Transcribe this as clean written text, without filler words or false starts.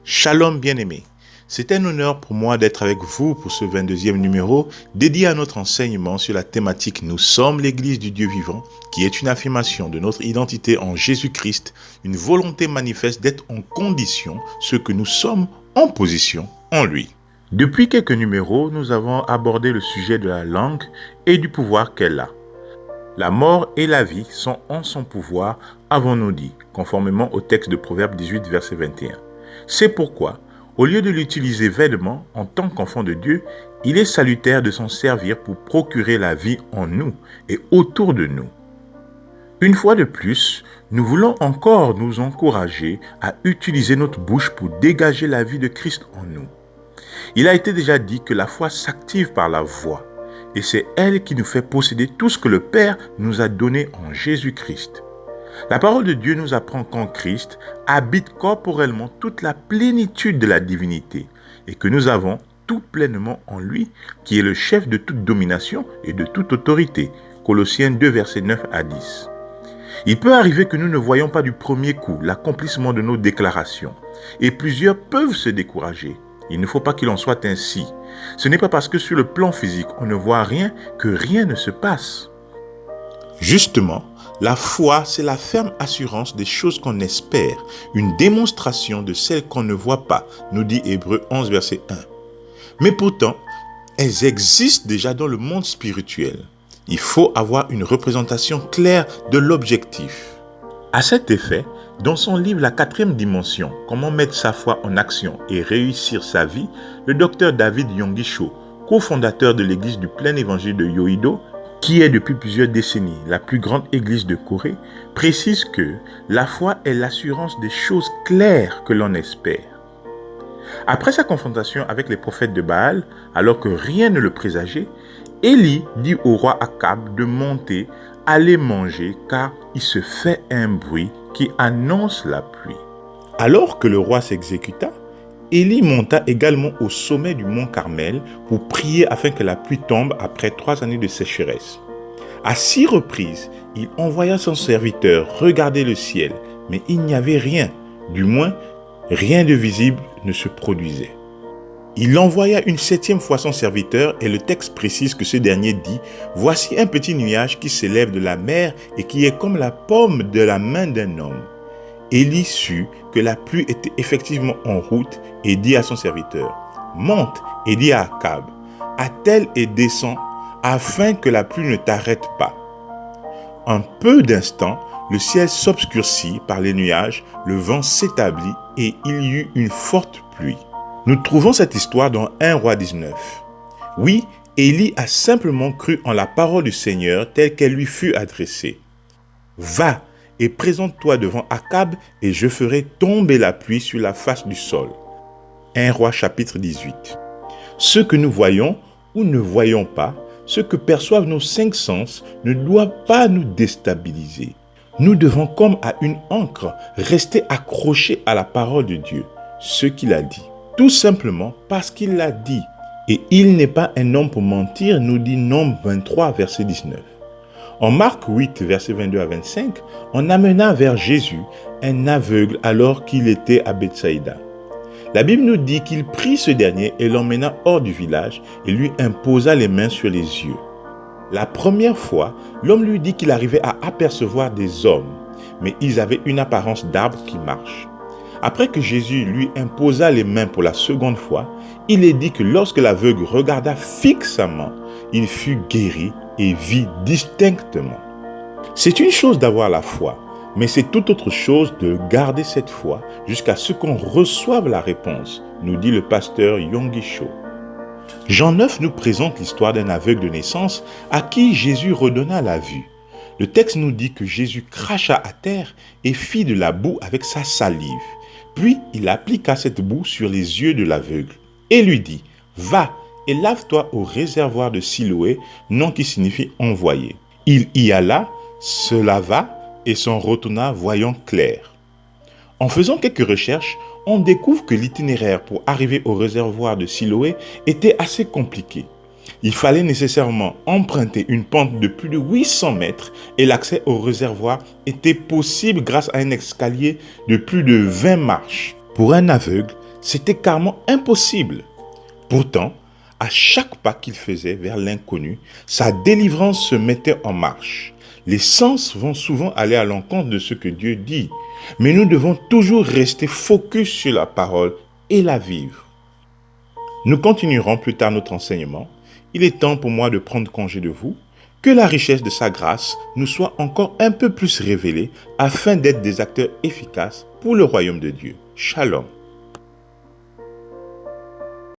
Shalom bien-aimés, c'est un honneur pour moi d'être avec vous pour ce 22e numéro dédié à notre enseignement sur la thématique Nous sommes l'Église du Dieu vivant, qui est une affirmation de notre identité en Jésus-Christ, une volonté manifeste d'être en condition ce que nous sommes en position en lui. Depuis quelques numéros, nous avons abordé le sujet de la langue et du pouvoir qu'elle a. La mort et la vie sont en son pouvoir, avons-nous dit, conformément au texte de Proverbe 18, verset 21. C'est pourquoi, au lieu de l'utiliser vainement en tant qu'enfant de Dieu, il est salutaire de s'en servir pour procurer la vie en nous et autour de nous. Une fois de plus, nous voulons encore nous encourager à utiliser notre bouche pour dégager la vie de Christ en nous. Il a été déjà dit que la foi s'active par la voix, et c'est elle qui nous fait posséder tout ce que le Père nous a donné en Jésus-Christ. La parole de Dieu nous apprend qu'en Christ habite corporellement toute la plénitude de la divinité et que nous avons tout pleinement en lui, qui est le chef de toute domination et de toute autorité. Colossiens 2, versets 9 à 10. Il peut arriver que nous ne voyons pas du premier coup l'accomplissement de nos déclarations et plusieurs peuvent se décourager. Il ne faut pas qu'il en soit ainsi. Ce n'est pas parce que sur le plan physique on ne voit rien que rien ne se passe. Justement, la foi, c'est la ferme assurance des choses qu'on espère, une démonstration de celles qu'on ne voit pas, nous dit Hébreux 11, verset 1. Mais pourtant, elles existent déjà dans le monde spirituel. Il faut avoir une représentation claire de l'objectif. À cet effet, dans son livre La 4e dimension, Comment mettre sa foi en action et réussir sa vie, le docteur David Yonggi Cho, cofondateur de l'église du plein évangile de Yoido, qui est depuis plusieurs décennies la plus grande église de Corée, précise que la foi est l'assurance des choses claires que l'on espère. Après sa confrontation avec les prophètes de Baal, alors que rien ne le présageait, Élie dit au roi Akab de monter, aller manger, car il se fait un bruit qui annonce la pluie. Alors que le roi s'exécuta, Élie monta également au sommet du mont Carmel pour prier afin que la pluie tombe après 3 années de sécheresse. À 6 reprises, il envoya son serviteur regarder le ciel, mais il n'y avait rien, du moins rien de visible ne se produisait. Il envoya une 7e fois son serviteur et le texte précise que ce dernier dit « Voici un petit nuage qui s'élève de la mer et qui est comme la paume de la main d'un homme. » Élie sut que la pluie était effectivement en route et dit à son serviteur « Monte et dis à Akab, attelle et descends afin que la pluie ne t'arrête pas. » En peu d'instants, le ciel s'obscurcit par les nuages, le vent s'établit et il y eut une forte pluie. Nous trouvons cette histoire dans 1 Roi 19. Oui, Élie a simplement cru en la parole du Seigneur telle qu'elle lui fut adressée. « Va et présente-toi devant Akab et je ferai tomber la pluie sur la face du sol. » 1 Roi chapitre 18. Ce que nous voyons ou ne voyons pas, ce que perçoivent nos 5 sens ne doit pas nous déstabiliser. Nous devons, comme à une ancre, rester accrochés à la parole de Dieu, ce qu'il a dit. Tout simplement parce qu'il l'a dit. Et il n'est pas un homme pour mentir, nous dit Nombre 23, verset 19. En Marc 8, verset 22 à 25, on amena vers Jésus un aveugle alors qu'il était à Bethsaïda. La Bible nous dit qu'il prit ce dernier et l'emmena hors du village et lui imposa les mains sur les yeux. La première fois, l'homme lui dit qu'il arrivait à apercevoir des hommes, mais ils avaient une apparence d'arbres qui marchent. Après que Jésus lui imposa les mains pour la seconde fois, il est dit que lorsque l'aveugle regarda fixement, il fut guéri et vit distinctement. C'est une chose d'avoir la foi, mais c'est tout autre chose de garder cette foi jusqu'à ce qu'on reçoive la réponse, nous dit le pasteur Yonggi Cho. Jean 9 nous présente l'histoire d'un aveugle de naissance à qui Jésus redonna la vue. Le texte nous dit que Jésus cracha à terre et fit de la boue avec sa salive. Puis il appliqua cette boue sur les yeux de l'aveugle et lui dit « Va et lave-toi au réservoir de Siloé, nom qui signifie envoyé. » Il y alla, se lava et s'en retourna voyant clair. En faisant quelques recherches, on découvre que l'itinéraire pour arriver au réservoir de Siloé était assez compliqué. Il fallait nécessairement emprunter une pente de plus de 800 mètres et l'accès au réservoir était possible grâce à un escalier de plus de 20 marches. Pour un aveugle, C'était carrément impossible. Pourtant, à chaque pas qu'il faisait vers l'inconnu, sa délivrance se mettait en marche. Les sens vont souvent aller à l'encontre de ce que Dieu dit, mais nous devons toujours rester focus sur la parole et la vivre. Nous continuerons plus tard notre enseignement. Il est temps pour moi de prendre congé de vous. Que la richesse de sa grâce nous soit encore un peu plus révélée afin d'être des acteurs efficaces pour le royaume de Dieu. Shalom.